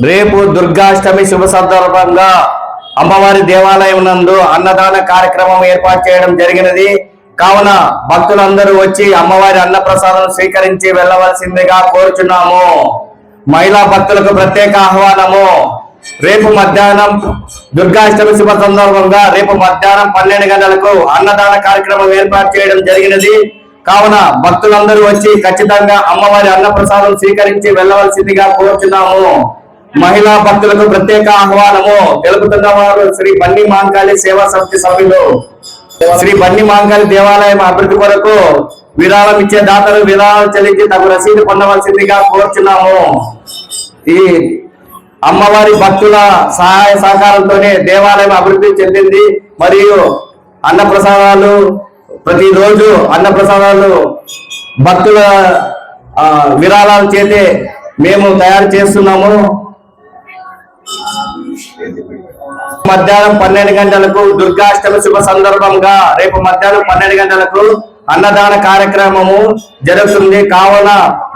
రేపు దుర్గాష్టమి శుభ సందర్భంగా అమ్మవారి దేవాలయం నందు అన్నదాన కార్యక్రమం ఏర్పాటు చేయడం జరిగినది. కావున భక్తులందరూ వచ్చి అమ్మవారి అన్న ప్రసాదం స్వీకరించి వెళ్ళవలసిందిగా కోరుచున్నాము. మహిళా భక్తులకు ప్రత్యేక ఆహ్వానము. రేపు మధ్యాహ్నం దుర్గాష్టమి శుభ సందర్భంగా రేపు మధ్యాహ్నం 12 గంటలకు అన్నదాన కార్యక్రమం ఏర్పాటు చేయడం జరిగినది. కావున భక్తులందరూ వచ్చి ఖచ్చితంగా అమ్మవారి అన్న ప్రసాదం స్వీకరించి వెళ్ళవలసిందిగా కోరుచున్నాము. మహిళా భక్తులకు ప్రత్యేక ఆహ్వానము తెలుపుతున్న వారు శ్రీ బన్నీ మాంకాళి సేవా సమితి సభ్యులు. శ్రీ బన్నీ మాంకాళి దేవాలయం అభివృద్ధి కొరకు విరాళం ఇచ్చే దాతలు విరాళాలు చెల్లించి తగు రసీదు పొందవలసిందిగా కోరుచున్నాము. ఈ అమ్మవారి భక్తుల సహాయ సహకారంతోనే దేవాలయం అభివృద్ధి చెందింది. మరియు అన్నప్రసాదాలు ప్రతిరోజు అన్నప్రసాదాలు భక్తుల విరాళాల చేతే మేము తయారు చేస్తున్నాము. మధ్యాహ్నం 12 గంటలకు దుర్గాష్టమి శుభ సందర్భంగా రేపు మధ్యాహ్నం 12 గంటలకు అన్నదాన కార్యక్రమము జరుగుతుంది. కావున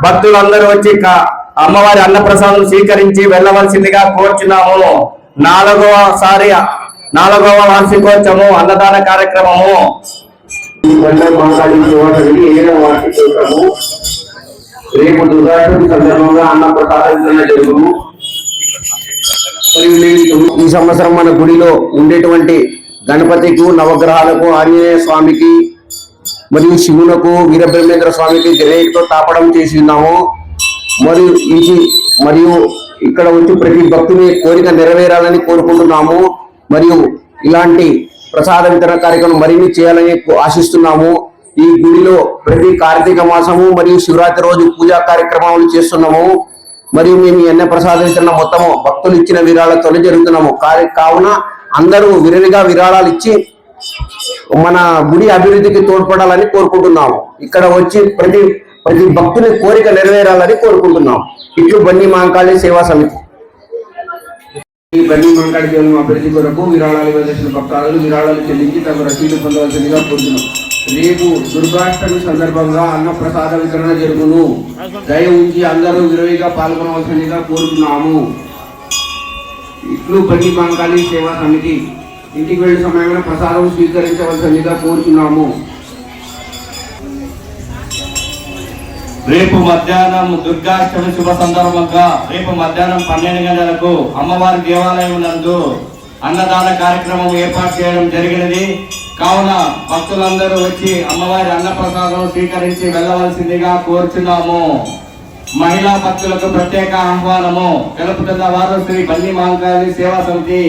భక్తులందరూ వచ్చి అమ్మవారి అన్న ప్రసాదం స్వీకరించి వెళ్ళవలసిందిగా కోరుచున్నాము. 4వ వార్షికోత్సవము అన్నదాన కార్యక్రమము రేపు దుర్గాష్టమి సందర్భంగా అన్న ప్రసాదం జరుగును. ఈ సంవత్సరం మన గుడిలో ఉండేటువంటి గణపతికి, నవగ్రహాలకు, ఆంజనేయ స్వామికి మరియు శివునకు, వీరబ్రహ్మేంద్ర స్వామికి గ్రేట్తో తాపడం చేసి ఉన్నాము. మరియు ఇక్కడ వచ్చి ప్రతి భక్తుని కోరిక నెరవేరాలని కోరుకుంటున్నాము. మరియు ఇలాంటి ప్రసాద వితరణ కార్యక్రమం మరిన్ని చేయాలని ఆశిస్తున్నాము. ఈ గుడిలో ప్రతి కార్తీక మాసము మరియు శివరాత్రి రోజు పూజా కార్యక్రమాలు చేస్తున్నాము. మరియు మేము ఈ అన్న ప్రసాద వితరణ మొత్తము భక్తులు ఇచ్చిన విరాళాలతోనే జరుగుతున్నాము. కావున అందరూ విరివిగా విరాళాలు ఇచ్చి మన గుడి అభివృద్ధికి తోడ్పడాలని కోరుకుంటున్నాము. ఇక్కడ వచ్చి ప్రతి భక్తుని కోరిక నెరవేరాలని కోరుకుంటున్నాం. ఇట్లు బన్నీ మాంకాళి సేవా సమితి. ఈ బన్నీ మాంకాళి దేవాలయం అభివృద్ధి కొరకు విరాళాలు ఇవ్వవలసిన భక్తాదులు విరాళాలు చెల్లించి తమ రసీదు పొందవలసిందిగా కోరుతున్నాం. రేపు దుర్గాష్టమి సందర్భంగా అన్న ప్రసాద వితరణ జరుగును. దయ ఉంచి అందరూ విరివిగా పాల్గొనవలసిందిగా కోరుతున్నాము. ఇట్లు బన్నీ మాంకాళి సేవా సమితి. ఇంటికి వెళ్ళే సమయంలో ప్రసాదం స్వీకరించవలసిందిగా కోరుతున్నాము. రేపు మధ్యాహ్నం దుర్గాష్టమి శుభ సందర్భంగా రేపు మధ్యాహ్నం 12 గంటలకు అమ్మవారి దేవాలయం నందు అన్నదాన కార్యక్రమం ఏర్పాటు చేయడం జరిగినది. కావున భక్తులందరూ వచ్చి అమ్మవారి అన్న ప్రసాదం స్వీకరించి వెళ్ళవలసిందిగా కోరుచున్నాము. మహిళా భక్తులకు ప్రత్యేక ఆహ్వానము తెలుపుతున్న వారు శ్రీ బన్నీ మాంకాళి సేవా సమితి.